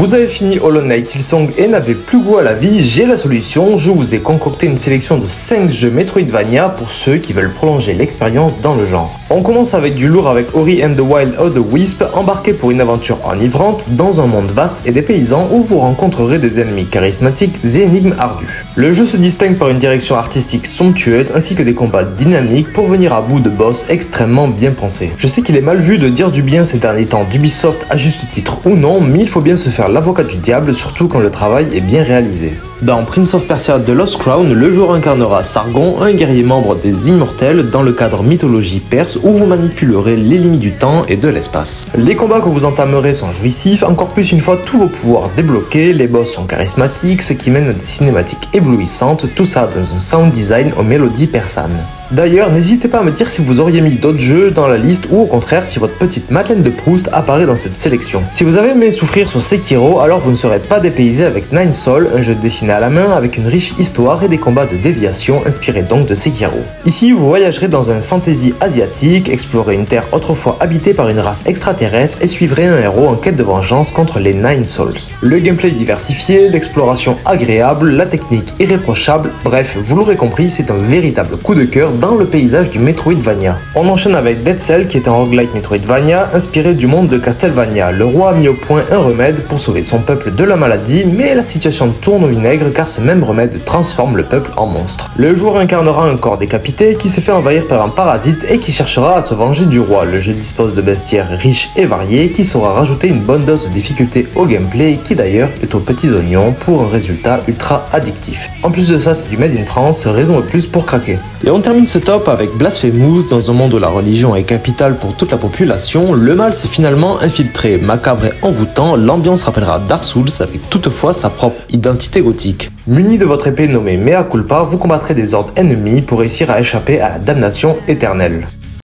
Vous avez fini Hollow Knight Silksong et n'avez plus goût à la vie, j'ai la solution, je vous ai concocté une sélection de 5 jeux Metroidvania pour ceux qui veulent prolonger l'expérience dans le genre. On commence avec du lourd avec Ori and the Wild of the Wisp, embarqué pour une aventure enivrante dans un monde vaste et dépaysant où vous rencontrerez des ennemis charismatiques et énigmes ardues. Le jeu se distingue par une direction artistique somptueuse ainsi que des combats dynamiques pour venir à bout de boss extrêmement bien pensés. Je sais qu'il est mal vu de dire du bien ces derniers temps d'Ubisoft à juste titre ou non, mais il faut bien se faire l'avocat du diable, surtout quand le travail est bien réalisé. Dans Prince of Persia The Lost Crown, le joueur incarnera Sargon, un guerrier membre des Immortels dans le cadre mythologie perse où vous manipulerez les limites du temps et de l'espace. Les combats que vous entamerez sont jouissifs, encore plus une fois tous vos pouvoirs débloqués, les boss sont charismatiques, ce qui mène à des cinématiques éblouissantes, tout ça dans un sound design aux mélodies persanes. D'ailleurs, n'hésitez pas à me dire si vous auriez mis d'autres jeux dans la liste ou au contraire si votre petite Madeleine de Proust apparaît dans cette sélection. Si vous avez aimé souffrir sur Sekiro, alors vous ne serez pas dépaysé avec Nine Soul, un jeu dessiné à la main avec une riche histoire et des combats de déviation inspirés donc de Sekiro. Ici, vous voyagerez dans un fantasy asiatique, explorez une terre autrefois habitée par une race extraterrestre et suivrez un héros en quête de vengeance contre les Nine Souls. Le gameplay diversifié, l'exploration agréable, la technique irréprochable, bref, vous l'aurez compris, c'est un véritable coup de cœur dans le paysage du Metroidvania. On enchaîne avec Dead Cell qui est un roguelike Metroidvania inspiré du monde de Castlevania. Le roi a mis au point un remède pour sauver son peuple de la maladie, mais la situation tourne au vinaigre car ce même remède transforme le peuple en monstre. Le joueur incarnera un corps décapité qui s'est fait envahir par un parasite et qui cherchera à se venger du roi. Le jeu dispose de bestiaires riches et variés qui saura rajouter une bonne dose de difficulté au gameplay qui d'ailleurs est aux petits oignons pour un résultat ultra addictif. En plus de ça, c'est du Made in France, raison de plus pour craquer. Et on termine ce top avec Blasphemous. Dans un monde où la religion est capitale pour toute la population, le mal s'est finalement infiltré. Macabre et envoûtant, l'ambiance rappellera Dark Souls avec toutefois sa propre identité gothique. Muni de votre épée nommée Mea Culpa, vous combattrez des hordes ennemies pour réussir à échapper à la damnation éternelle.